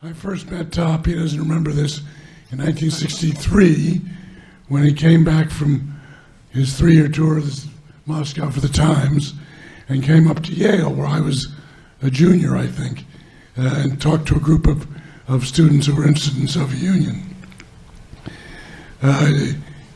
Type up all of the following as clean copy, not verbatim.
I first met Top, he doesn't remember this, in 1963 when he came back from his 3-year tour of Moscow for the Times and came up to Yale, where I was a junior, I think, and talked to a group of students who were interested in the Soviet Union.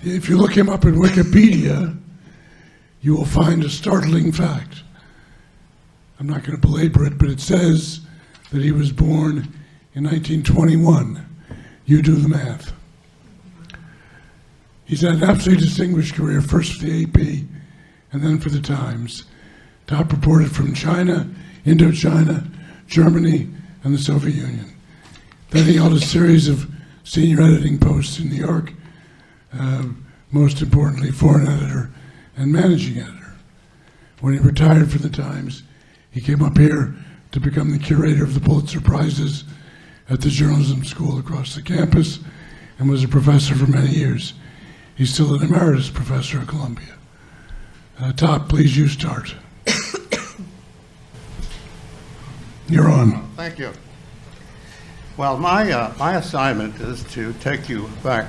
If you look him up in Wikipedia, you will find a startling fact. I'm not going to belabor it, but it says that he was born in 1921. You do the math. He's had an absolutely distinguished career, first for the AP and then for the Times. Top reported from China, Indochina, Germany, and the Soviet Union. Then he held a series of senior editing posts in New York, most importantly, foreign editor and managing editor. When he retired from the Times, he came up here to become the curator of the Pulitzer Prizes at the journalism school across the campus and was a professor for many years. He's still an emeritus professor at Columbia. Top, please, you start. You're on. Thank you. Well, my assignment is to take you back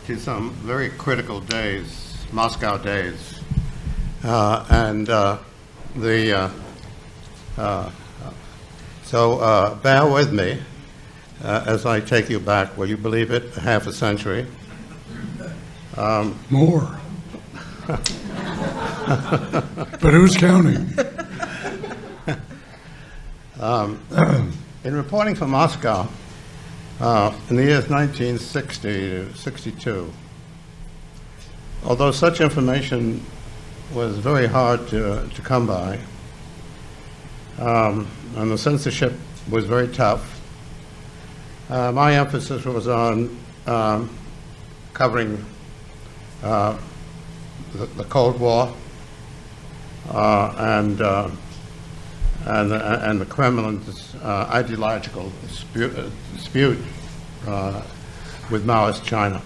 to some very critical days, Moscow days, so bear with me as I take you back. Will you believe it? Half a century. More. But who's counting? In reporting for Moscow in the years 1960 to 62, although such information was very hard to come by, and the censorship was very tough, my emphasis was on covering the Cold War and the Kremlin's ideological dispute with Maoist China.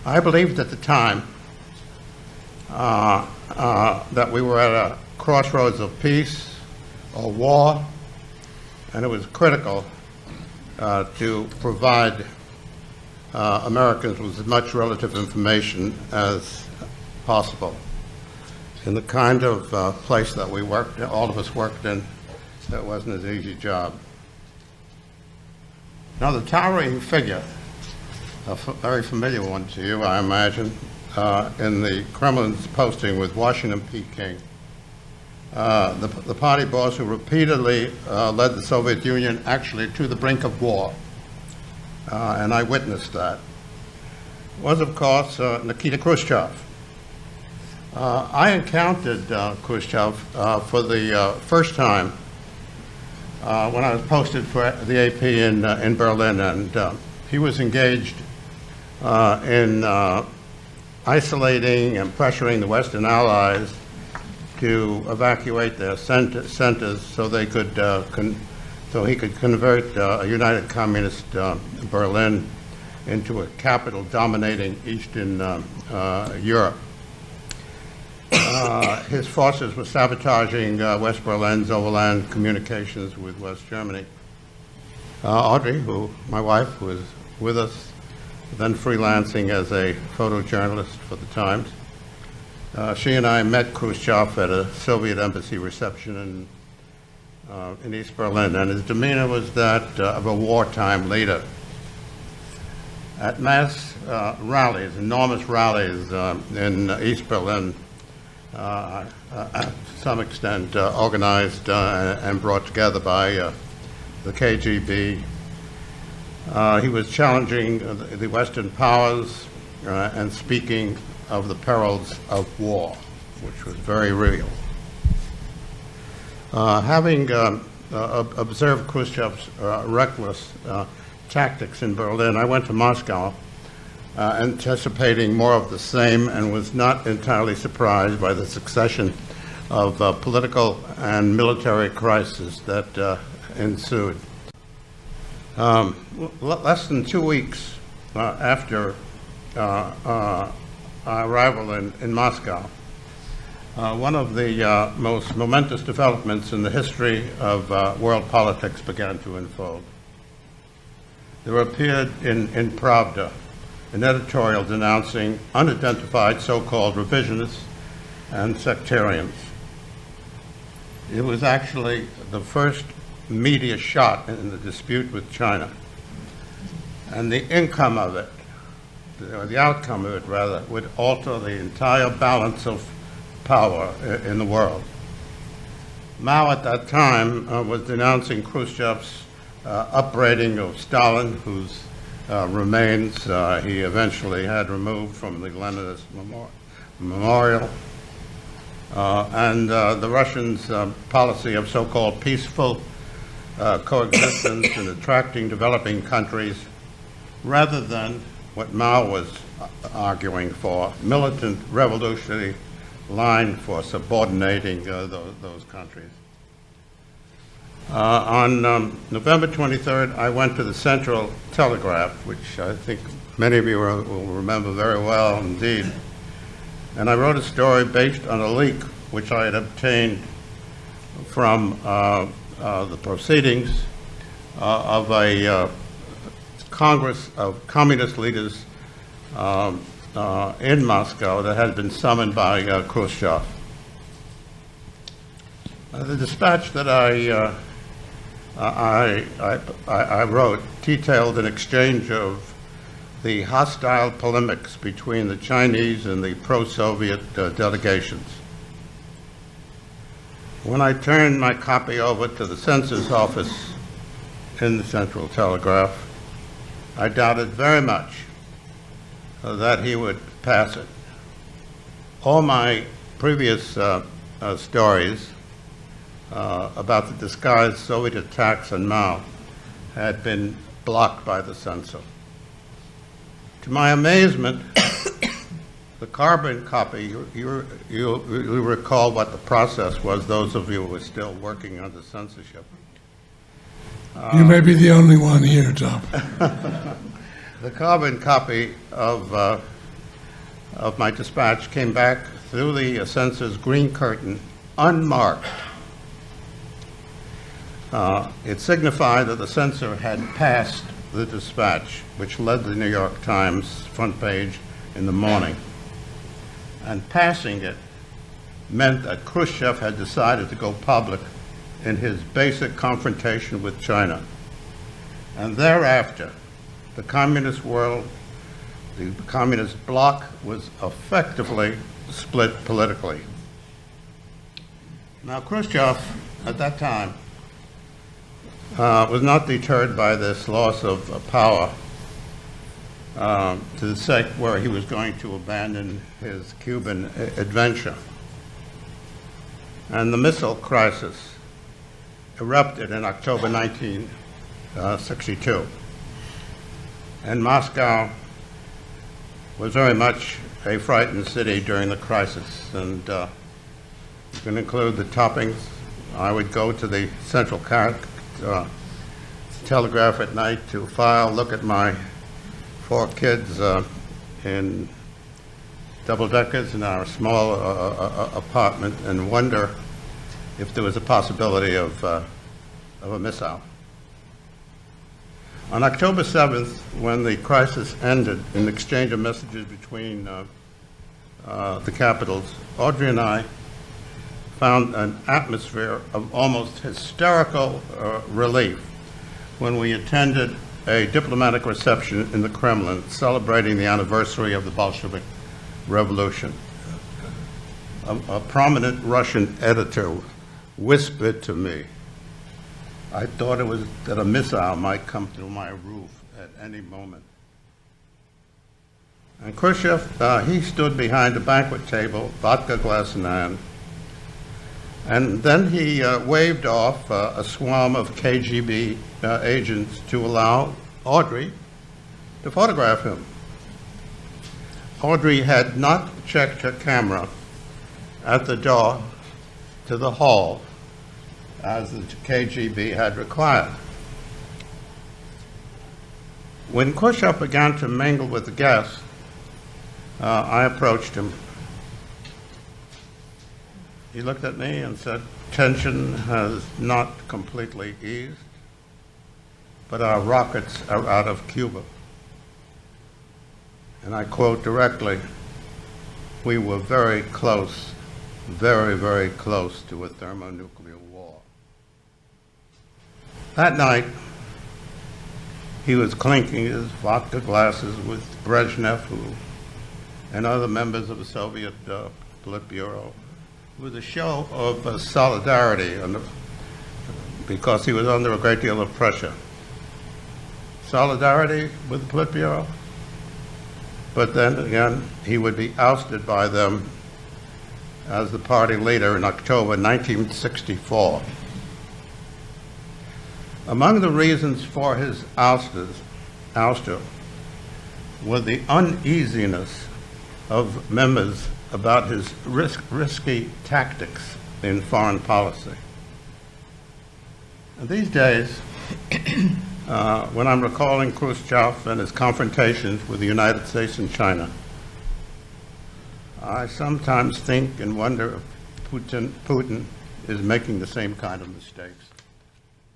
I believed at the time that we were at a crossroads of peace or war, and it was critical to provide Americans with as much relative information as possible. In the kind of place that we worked, all of us worked in, that wasn't an easy job. Now, the towering figure, a very familiar one to you, I imagine, in the Kremlin's posting with Washington P. King, the party boss who repeatedly led the Soviet Union actually to the brink of war, and I witnessed that, was, of course, Nikita Khrushchev. I encountered Khrushchev for the first time when I was posted for the AP in Berlin, and he was engaged in isolating and pressuring the Western Allies to evacuate their centers so they could so he could convert a united communist Berlin into a capital dominating Eastern Europe. His forces were sabotaging West Berlin's overland communications with West Germany. Audrey, my wife, who was with us, then freelancing as a photojournalist for the Times, she and I met Khrushchev at a Soviet embassy reception in East Berlin, and his demeanor was that of a wartime leader. At mass rallies, enormous rallies in East Berlin, to some extent organized and brought together by the KGB. He was challenging the Western powers and speaking of the perils of war, which was very real. Having observed Khrushchev's reckless tactics in Berlin, I went to Moscow anticipating more of the same, and was not entirely surprised by the succession of political and military crises that ensued. Less than 2 weeks after our arrival in Moscow, one of the most momentous developments in the history of world politics began to unfold. There appeared in Pravda an editorial denouncing unidentified so-called revisionists and sectarians. It was actually the first media shot in the dispute with China. And the income of it, or the outcome of it rather, would alter the entire balance of power in the world. Mao at that time was denouncing Khrushchev's upbraiding of Stalin, whose remains he eventually had removed from the Leninist memorial, and the Russians' policy of so-called peaceful coexistence and attracting developing countries, rather than what Mao was arguing for, militant revolutionary line for subordinating those countries. On November 23rd, I went to the Central Telegraph, which I think many of you will remember very well indeed. And I wrote a story based on a leak which I had obtained from the proceedings of a Congress of communist leaders in Moscow that had been summoned by Khrushchev. The dispatch that I wrote detailed an exchange of the hostile polemics between the Chinese and the pro-Soviet delegations. When I turned my copy over to the censor's office in the Central Telegraph, I doubted very much that he would pass it. All my previous stories about the disguised Soviet attacks on Mao had been blocked by the censor. To my amazement, the carbon copy, you recall what the process was, those of you who were still working under censorship. You may be the only one here, Tom. The carbon copy of my dispatch came back through the censor's green curtain unmarked. It signified that the censor had passed the dispatch, which led the New York Times front page in the morning. And passing it meant that Khrushchev had decided to go public in his basic confrontation with China. And thereafter, the communist world, the communist bloc, was effectively split politically. Now, Khrushchev, at that time, was not deterred by this loss of power to the sect where he was going to abandon his Cuban adventure. And the missile crisis erupted in October 1962. And Moscow was very much a frightened city during the crisis. And you can include the Toppings. I would go to the Central Telegraph at night to file, look at my 4 kids in double-deckers in our small apartment and wonder if there was a possibility of a missile. On October 7th, when the crisis ended in the exchange of messages between the capitals, Audrey and I found an atmosphere of almost hysterical relief when we attended a diplomatic reception in the Kremlin celebrating the anniversary of the Bolshevik Revolution. A prominent Russian editor whispered to me, I thought it was that a missile might come through my roof at any moment. And Khrushchev, he stood behind a banquet table, vodka glass in hand, and then he waved off a swarm of KGB agents to allow Audrey to photograph him. Audrey had not checked her camera at the door to the hall as the KGB had required. When Khrushchev began to mingle with the guests, I approached him. he looked at me and said, "Tension has not completely eased, but our rockets are out of Cuba." And I quote directly, "We were very close, very, very close to a thermonuclear war." That night, he was clinking his vodka glasses with Brezhnev and other members of the Soviet Politburo. It was a show of solidarity because he was under a great deal of pressure. Solidarity with the Politburo, but then again, he would be ousted by them as the party leader in October 1964. Among the reasons for his ouster were the uneasiness of members about his risky tactics in foreign policy. And these days, when I'm recalling Khrushchev and his confrontations with the United States and China, I sometimes think and wonder if Putin is making the same kind of mistakes.